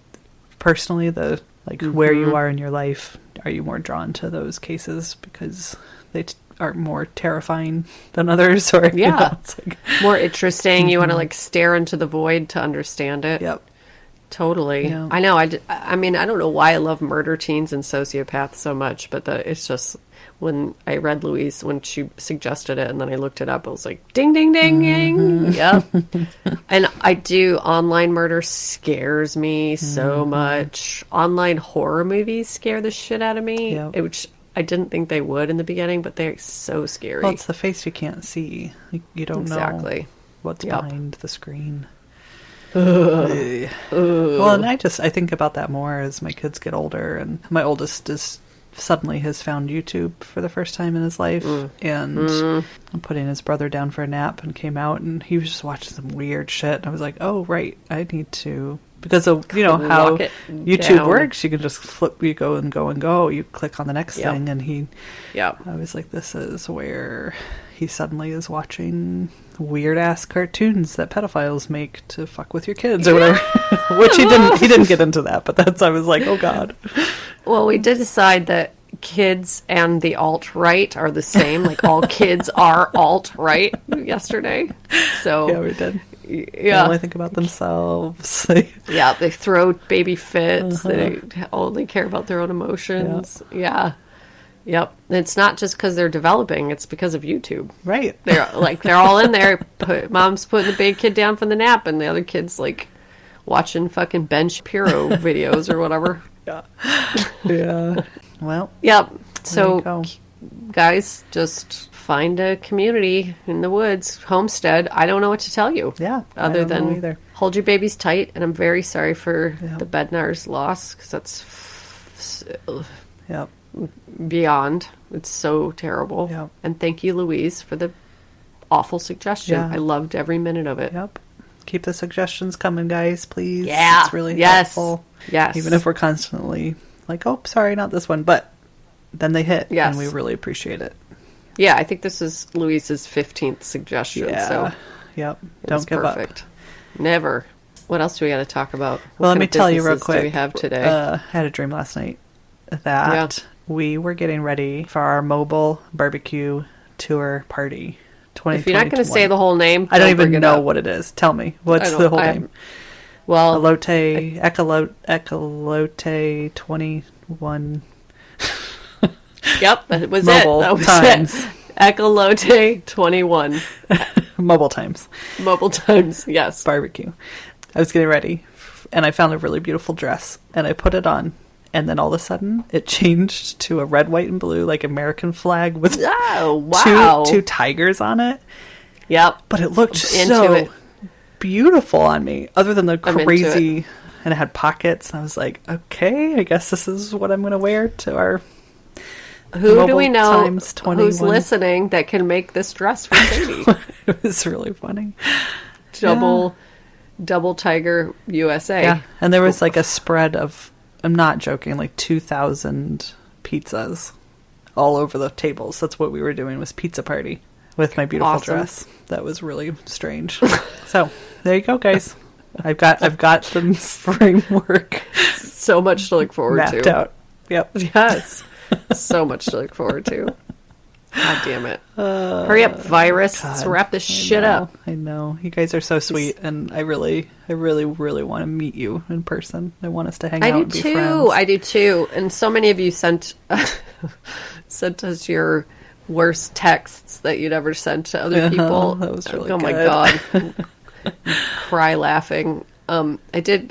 personally, the like where you are in your life. Are you more drawn to those cases because they are more terrifying than others, or it's like, more interesting? You want to like stare into the void to understand it. Yep. Totally. Yeah. I know. I mean, I don't know why I love murder teens and sociopaths so much, but it's just when I read Louise, when she suggested it, and then I looked it up, I was like, ding, ding, ding, ding. Yep. And I do. Online murder scares me so much. Online horror movies scare the shit out of me, which I didn't think they would in the beginning, but they're so scary. Well, it's the face you can't see. You don't know. Exactly. what's behind the screen. Well, and I think about that more as my kids get older, and my oldest has found YouTube for the first time in his life, and I'm putting his brother down for a nap and came out, and he was just watching some weird shit, and I was like, oh right, I need to, because of how YouTube works, you can just flip, you go, you click on the next thing, and I was like, this is where he suddenly is watching weird ass cartoons that pedophiles make to fuck with your kids or whatever. Which he didn't get into that, but I was like, oh god. Well, we did decide that kids and the alt-right are the same. Like, all kids are alt-right yesterday. So yeah, we did. Yeah. They only think about themselves. Yeah, they throw baby fits. They only care about their own emotions. Yeah. Yep. It's not just because they're developing, it's because of YouTube. Right. They're all in there. Mom's putting the big kid down for the nap, and the other kid's like watching fucking Ben Shapiro videos or whatever. Yeah. Well. Yep. So, guys, just find a community in the woods, homestead. I don't know what to tell you. Yeah. Other than hold your babies tight, and I'm very sorry for the Bednar's loss, because that's beyond. It's so terrible. Yep. And thank you, Louise, for the awful suggestion. I loved every minute of it. Yep. Keep the suggestions coming, guys, please. Yeah. It's really helpful. Yes. Even if we're constantly like, oh, sorry, not this one. But then they hit, and we really appreciate it. Yeah, I think this is Louise's 15th suggestion. Yeah. So yep. Don't give up. Never. What else do we got to talk about? Well, let me tell you real quick. Do we have today? I had a dream last night that we were getting ready for our mobile barbecue tour party. If you're not going to say the whole name, I don't even know what it is. Tell me. What's the whole name? Well, Ecolote 21. Yep, that was Mobile it. That was times. it. Ecolote 21. Mobile times. Mobile times, yes. Barbecue. I was getting ready, and I found a really beautiful dress, and I put it on. And then all of a sudden, it changed to a red, white, and blue, like American flag with two tigers on it. Yep. But it looked so beautiful on me, other than the crazy, and it had pockets. And I was like, okay, I guess this is what I'm going to wear to our Who do we know who's listening that can make this dress for Sadie? It was really funny. Double Tiger USA. Yeah, and there was like a spread of, I'm not joking, like 2,000 pizzas all over the tables. That's what we were doing, was pizza party with my beautiful dress. That was really strange. So there you go, guys. I've got the framework. So much to look forward mapped to. Out. Yep. Yes. So much to look forward to. God damn it. Hurry up, virus. Let's wrap this shit up. I know. You guys are so sweet, and I really want to meet you in person. I want us to hang out and be friends. I do too. And so many of you sent us your worst texts that you'd ever sent to other people. That was really good. My God. Cry laughing. I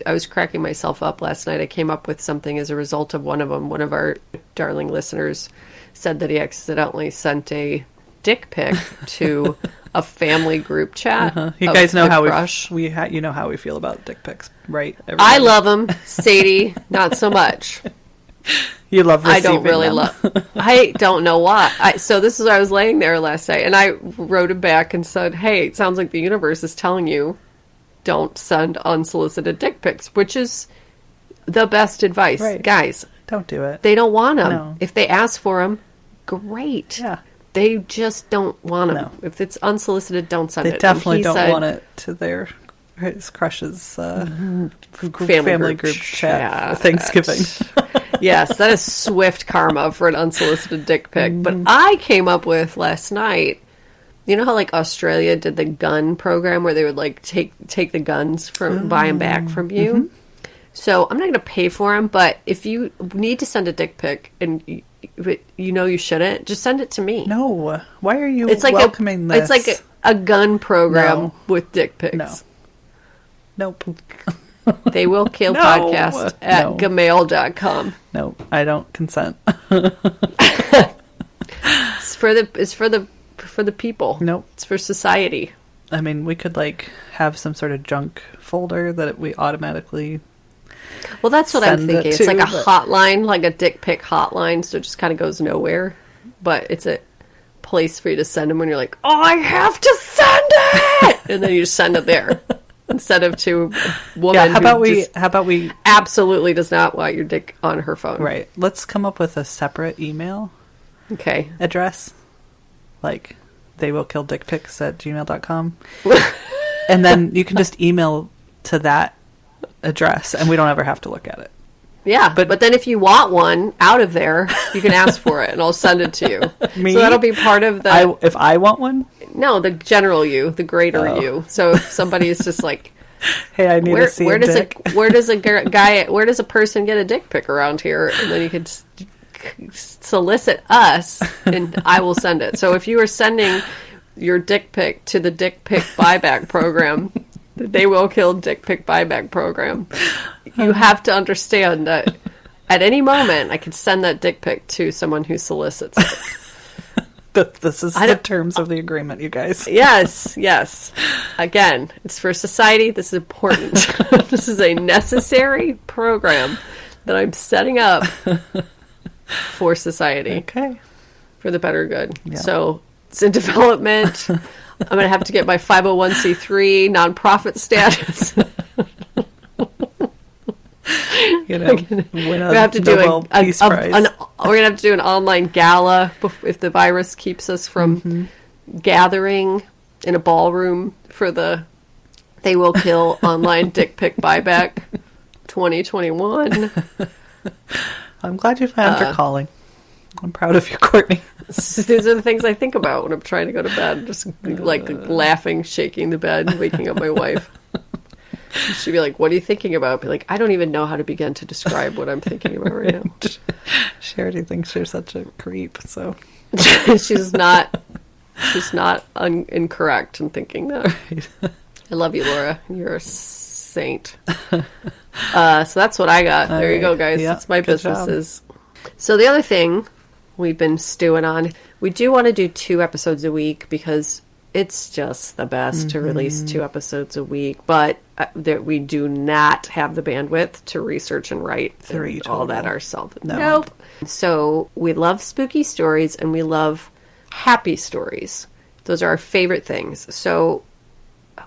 was cracking myself up last night. I came up with something as a result of one of them. One of our darling listeners said that he accidentally sent a dick pic to a family group chat. You guys know how you know how we feel about dick pics, right? Everybody. I love them. Sadie, not so much. You love receiving I don't really them. I don't know why. So this is why I was laying there last night, and I wrote him back and said, hey, it sounds like the universe is telling you don't send unsolicited dick pics, which is the best advice. Right. Guys, don't do it. They don't want them. No. If they ask for them, great. Yeah. They just don't want them. No. If it's unsolicited, don't send it. They definitely don't want it to his crush's family group chat for Thanksgiving. Yes, that is swift karma for an unsolicited dick pic. Mm-hmm. But I came up with last night, you know how like Australia did the gun program where they would like take the guns buy them back from you? Mm-hmm. So I'm not going to pay for them, but if you need to send a dick pic and you know you shouldn't, just send it to me. No. Why are you it's like welcoming this? It's like a gun program with dick pics. No. Nope. They will kill podcast at gmail.com. No, I don't consent. It's for the people. Nope. It's for society. I mean, we could like have some sort of junk folder that we automatically. Well, that's what I'm Send it thinking. It's to, like a but- hotline, like a dick pic hotline, so it just kind of goes nowhere. But it's a place for you to send them when you're like, oh, I have to send it! And then you just send it there. Instead of to a woman Yeah, how who about we absolutely does not want your dick on her phone. right? Let's come up with a separate email Okay. address, like theywillkilldickpics@gmail.com, and then you can just email to that address, and we don't ever have to look at it. Yeah, but then if you want one out of there, you can ask for it, and I'll send it to you. Me? So that'll be part of the... If I want one, No, the general you, the greater you. So if somebody is just like... hey, I need to see where a does dick. where does a person get a dick pic around here? And then you could solicit us, and I will send it. So if you are sending your dick pic to the dick pic buyback program, the They Will Kill dick pic buyback program, you have to understand that at any moment I could send that dick pic to someone who solicits it. This is the terms of the agreement, you guys. Yes. Again, it's for society. This is important. This is a necessary program that I'm setting up for society, Okay. for the better good. Yeah. So it's in development. I'm going to have to get my 501c3 nonprofit status. You know, win We're gonna have to do Nobel Peace Prize. we're gonna have to do an online gala if the virus keeps us from gathering in a ballroom for the They Will Kill online dick pic buyback 2021. I'm glad you found your calling. I'm proud of you, Courtney. These are the things I think about when I'm trying to go to bed. Just like laughing, shaking the bed, waking up my wife. She'd be like, what are you thinking about? I'd be like, I don't even know how to begin to describe what I'm thinking about right now. Charity thinks you're such a creep, so. she's not incorrect in thinking that. Right. I love you, Laura. You're a saint. So that's what I got. There you go, guys. Yeah, That's my good job. businesses. So the other thing we've been stewing on, we do want to do 2 episodes a week because it's just the best to release 2 episodes a week, but that we do not have the bandwidth to research and write 3 and all that total. ourselves. No. Nope. So we love spooky stories and we love happy stories. Those are our favorite things. So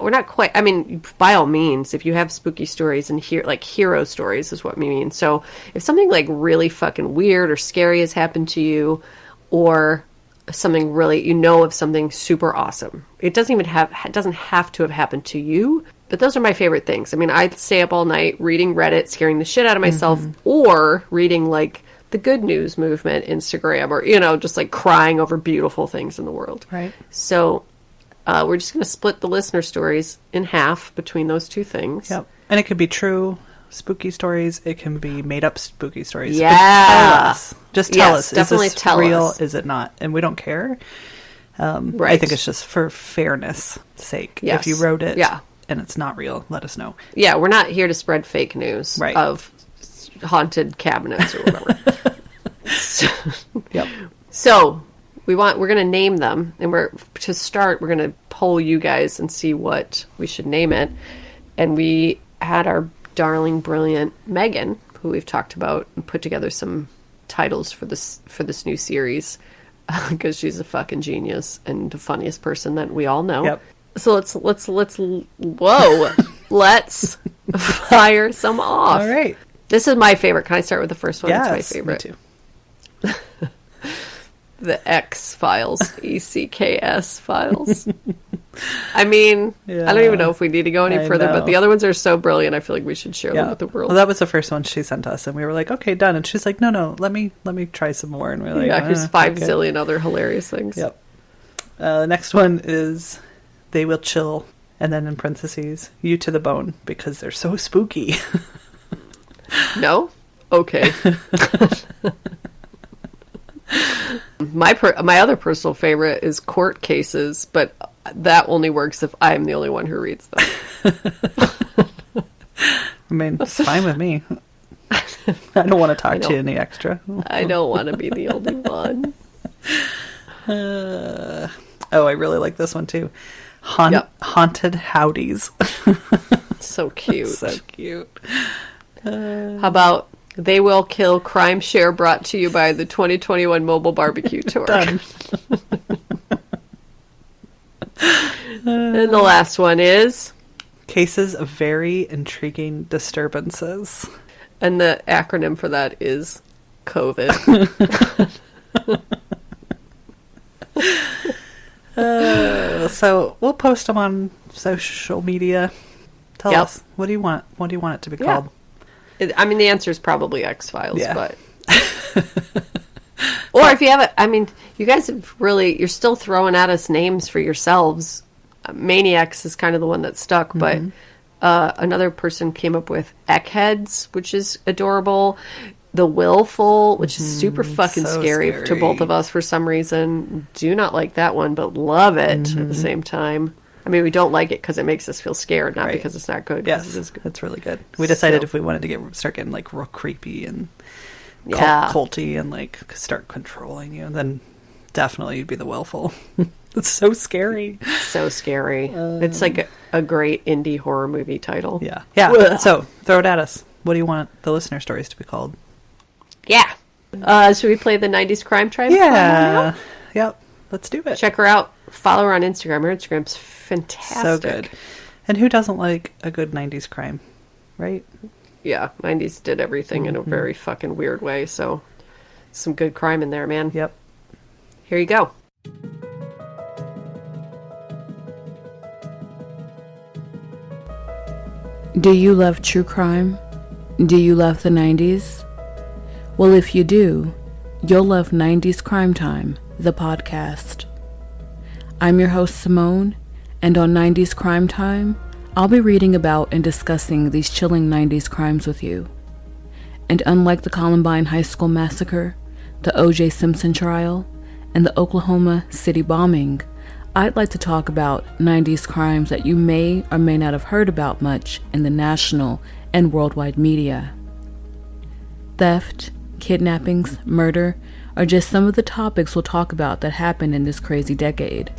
we're not quite, I mean, by all means, if you have spooky stories and hero stories is what we mean. So if something like really fucking weird or scary has happened to you, or something really, of something super awesome, it doesn't have to have happened to you, but those are my favorite things. I mean, I stay up all night reading Reddit, scaring the shit out of myself, or reading like the good news movement Instagram, or just like crying over beautiful things in the world. Right. So we're just going to split the listener stories in half between those 2 things. Yep. And it could be true spooky stories. It can be made up spooky stories. Yeah. But tell us. Just tell us. Definitely is this tell real? us. Is it not? And we don't care. I Right. think it's just for fairness sake. Yes. If you wrote it Yeah. and it's not real, let us know. Yeah, we're not here to spread fake news Right. of haunted cabinets or whatever. Yep. So we're going to name them, and we're going to poll you guys and see what we should name it. And we had our darling, brilliant Megan, who we've talked about, and put together some titles for this new series because she's a fucking genius and the funniest person that we all know. Yep. So let's fire some off. All right. This is my favorite. Can I start with the first one? Yes, It's my favorite. me too. The X Files, ECKS Files. I mean, I don't even know if we need to go any I further, but know. the other ones are so brilliant. I feel like we should share them with the world. Well, that was the first one she sent us, and we were like, okay, done. And she's like, no, let me try some more. And we're like, yeah, here's 5 okay. zillion other hilarious things. Yep. The next one is They Will Chill, and then in parentheses, you to the bone, because they're so spooky. No? Okay. My other personal favorite is court cases, but that only works if I'm the only one who reads them. I mean, it's fine with me. I don't want to talk to you any extra. I don't want to be the only one. Oh, I really like this one too. Haunted Howdies. So cute. So cute. How about They Will Kill Crime Share, brought to you by the 2021 Mobile Barbecue Tour. Done. And the last one is... Cases of Very Intriguing Disturbances. And the acronym for that is COVID. So we'll post them on social media. Tell Yep. us, what do you want? What do you want it to be Yeah. called? I mean, the answer is probably X-Files, Yeah. but... Or if you have it, I mean, you guys have really, you're still throwing at us names for yourselves. Maniacs is kind of the one that stuck, but another person came up with Eckheads, which is adorable. The Willful, which is super fucking so scary to scary. both of us for some reason. Do not like that one, but love it at the same time. I mean, we don't like it because it makes us feel scared, not Right. because it's not good. 'cause Yes, it is good. that's really good. We decided So- if we wanted to start getting like real creepy and Yeah. culty and like start controlling you, then definitely you'd be the Willful. It's so scary. So scary. It's like a great indie horror movie title. Yeah. Yeah. So throw it at us. What do you want the listener stories to be called? Yeah. Should we play the 90s Crime Tribe? Yeah. Yep. Let's do it. Check her out. Follow her on Instagram. Her Instagram's fantastic. So good. And who doesn't like a good 90s crime, right? Yeah, 90s did everything in a very fucking weird way, so some good crime in there, man. Yep. Here you go. Do you love true crime? Do you love the 90s? Well, if you do, you'll love 90s Crime Time, the podcast. I'm your host, Simone, and on 90s Crime Time, I'll be reading about and discussing these chilling 90s crimes with you. And unlike the Columbine High School massacre, the O.J. Simpson trial, and the Oklahoma City bombing, I'd like to talk about 90s crimes that you may or may not have heard about much in the national and worldwide media. Theft, kidnappings, murder are just some of the topics we'll talk about that happened in this crazy decade.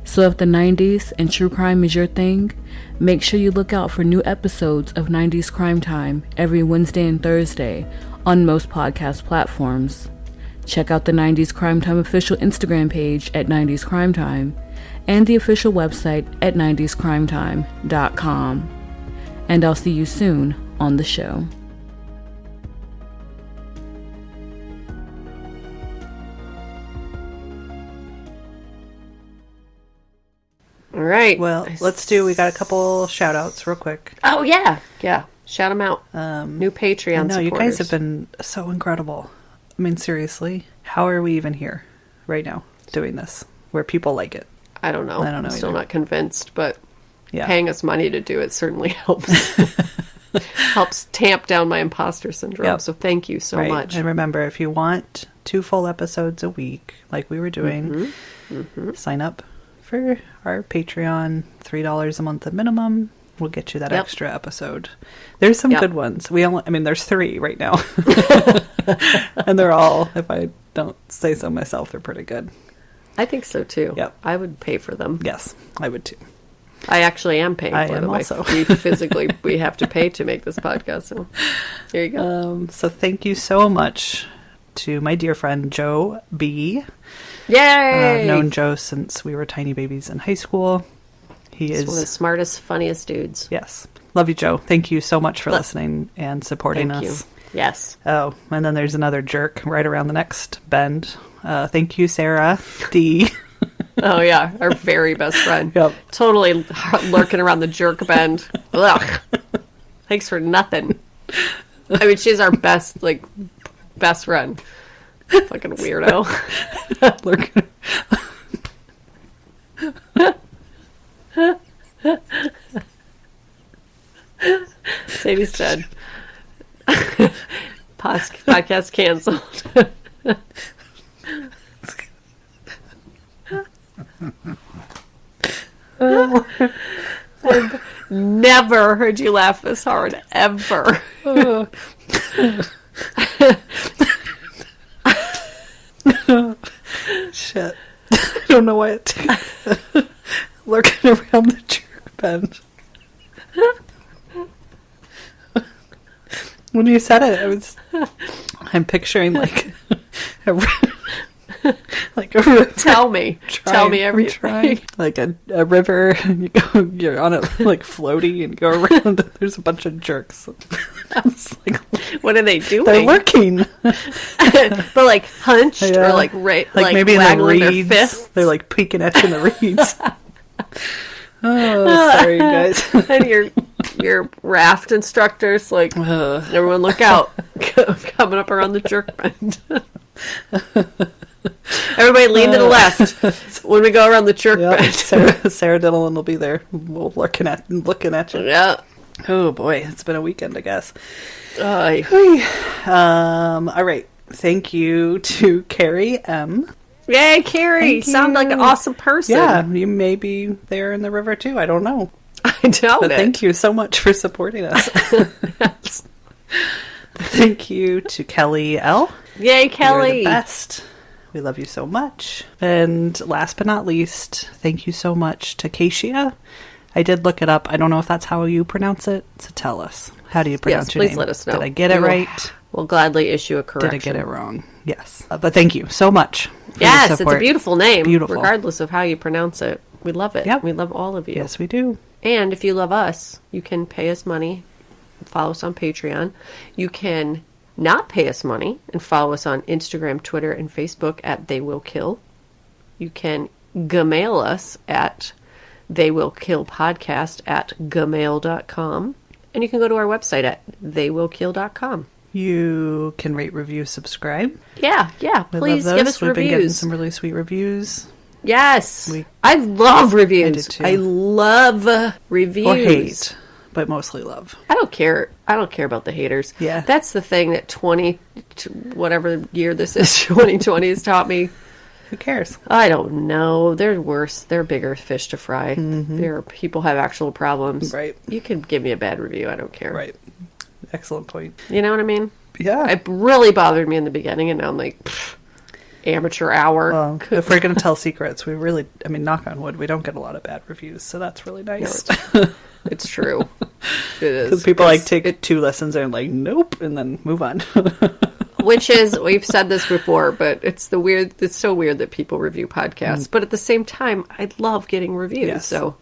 So if the 90s and true crime is your thing, make sure you look out for new episodes of 90s Crime Time every Wednesday and Thursday on most podcast platforms. Check out the 90s Crime Time official Instagram page at 90s Crime Time and the official website at 90scrimetime.com. And I'll see you soon on the show. All right. Well, we got a couple shout outs real quick. Oh, yeah. Yeah. Shout them out. New Patreon No, you guys supporters. have been so incredible. I mean, seriously, how are we even here right now doing this where people like it? I don't know. I don't know I'm still either. not convinced, but Yeah. paying us money to do it certainly helps. Helps tamp down my imposter syndrome. Yep. So thank you so Right. much. And remember, if you want 2 full episodes a week, like we were doing, sign up for our Patreon, $3 a month at minimum. We'll get you that Yep. extra episode. There's some Yep. good ones. There's 3 right now. And they're all, if I don't say so myself, they're pretty good. I think so too. Yep. I would pay for them. Yes, I would too. I actually am paying I for am them. also. We have to pay to make this podcast. So here you go. So thank you so much to my dear friend Joe B. Yay! I've known Joe since we were tiny babies in high school. He He's one of the is, smartest, funniest dudes. yes. Love you, Joe. Thank you so much for listening and supporting Thank us. you. Yes. Oh, and then there's another jerk right around the next bend. Thank you, Sarah D. Oh yeah, our very best friend. Yep. Totally lurking around the jerk bend. Ugh. Thanks for nothing. I mean, she's our best friend. Fucking weirdo. Lurking. Sadie's dead. Podcast canceled. I've never heard you laugh this hard, ever. Shit. I don't know why it took lurking around the jerk bend. When you said it, I'm picturing like a Tell me everything. Like a river, and you're on it like floaty, and go around. And there's a bunch of jerks. Like, what are they doing? They're lurking, but like hunched or like maybe in the waggling their reeds. fists. They're like peeking at you in the reeds. Oh, sorry, guys. And your raft instructors like, everyone look out, coming up around the jerk bend. Everybody lean to the left when we go around the jerk bend. Sarah Dillon will be there, looking at you. Yeah. Oh boy, it's been a weekend, I guess. All right. Thank you to Carrie M. Yay, Carrie! Sound like an awesome person. Yeah, you may be there in the river too. I don't know. I doubt it. Thank you so much for supporting us. Yes. Thank you to Kelly L. Yay, Kelly! You're the best. We love you so much. And last but not least, thank you so much to Keishia. I did look it up. I don't know if that's how you pronounce it, so tell us. How do you pronounce your name? Please let us know. Did I get it right? We'll gladly issue a correction. Did I get it wrong? Yes. But thank you so much. Yes, it's a beautiful name. Beautiful. Regardless of how you pronounce it. We love it. Yep. We love all of you. Yes, we do. And if you love us, you can pay us money, follow us on Patreon. You can not pay us money and follow us on Instagram, Twitter, and Facebook at They Will Kill. You can gmail us at theywillkillpodcast@gmail.com. And you can go to our website at theywillkill.com. You can rate, review, subscribe. Yeah. We Please love give those. us We've been getting reviews. some really sweet reviews. Yes. I love reviews. I do too. I love reviews. Or hate, but mostly love. I don't care about the haters. Yeah. That's the thing that whatever year this is, 2020 has taught me. Who cares? I don't know. They're worse. They're bigger fish to fry. Mm-hmm. People have actual problems. Right. You can give me a bad review. I don't care. Right. Excellent point. You know what I mean? Yeah. It really bothered me in the beginning, and now I'm like, amateur hour. Well, if we're going to tell secrets, we really, knock on wood, we don't get a lot of bad reviews, so that's really nice. No, it's true. It is. Because people take 2 lessons and like, nope, and then move on. Which is, we've said this before, but it's so weird that people review podcasts. But at the same time, I love getting reviews. Yes. So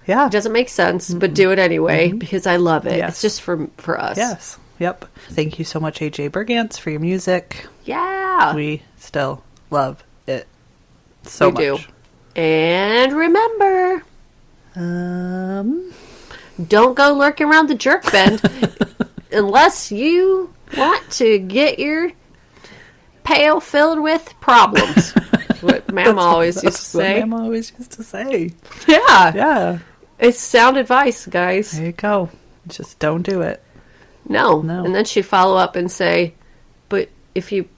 Yeah. it doesn't make sense, but do it anyway because I love it. Yes. It's just for us. Yes. Yep. Thank you so much, AJ Bergantz, for your music. Yeah. We still love it so much. We do. And remember, don't go lurking around the jerk bend unless you want to get your pail filled with problems. That's what Mama always used to say. What Mama always used to say. Yeah. Yeah. It's sound advice, guys. There you go. Just don't do it. No. And then she'd follow up and say, but if you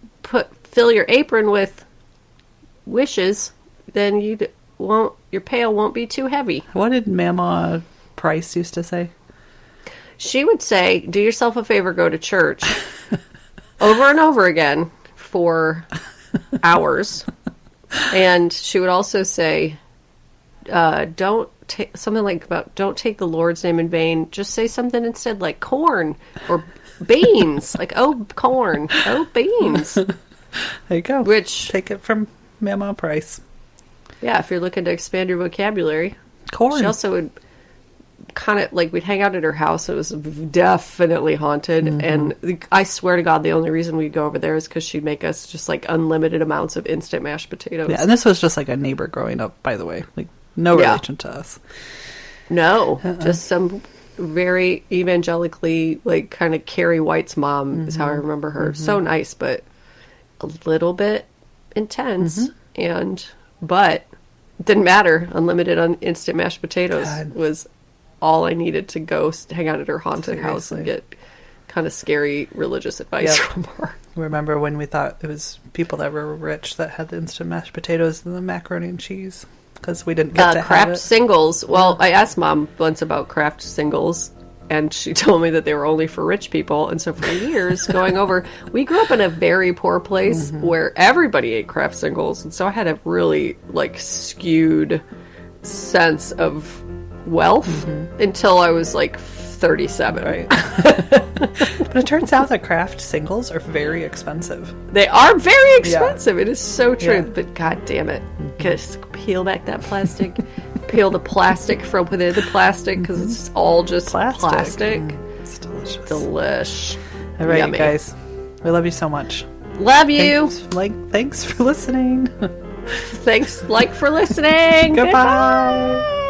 fill your apron with wishes, then your pail won't be too heavy. What did Mama Price used to say? She would say, do yourself a favor, go to church over and over again for hours. And she would also say, don't take the Lord's name in vain. Just say something instead, like corn or beans. Like, oh, corn. Oh, beans. There you go. Which, take it from Mama Price. Yeah, if you're looking to expand your vocabulary. Corn. She also would kind of, like, we'd hang out at her house. It was definitely haunted. And I swear to God, the only reason we'd go over there is because she'd make us just, like, unlimited amounts of instant mashed potatoes. Yeah, and this was just, like, a neighbor growing up, by the way. Like, no relation to us. No, just some very evangelically, like, kind of Carrie White's mom is how I remember her. So nice, but a little bit intense. But it didn't matter. Unlimited instant mashed potatoes was all I needed to go hang out at her haunted house and get kind of scary religious advice from her. Remember when we thought it was people that were rich that had the instant mashed potatoes and the macaroni and cheese? Because we didn't get to Kraft have it. singles. Well, I asked Mom once about Kraft singles, and she told me that they were only for rich people. And so for years, going over, we grew up in a very poor place where everybody ate Kraft singles. And so I had a really, like, skewed sense of wealth until I was like 37. Right. But it turns out that craft singles are very expensive. They are very expensive. It is so true. Yeah. But god damn it. Just peel back that plastic. Peel the plastic from within the plastic because it's all just plastic. It's delicious. Delish. All right, Yummy. guys. We love you so much. Love you. Thanks for listening. Thanks for listening. Goodbye.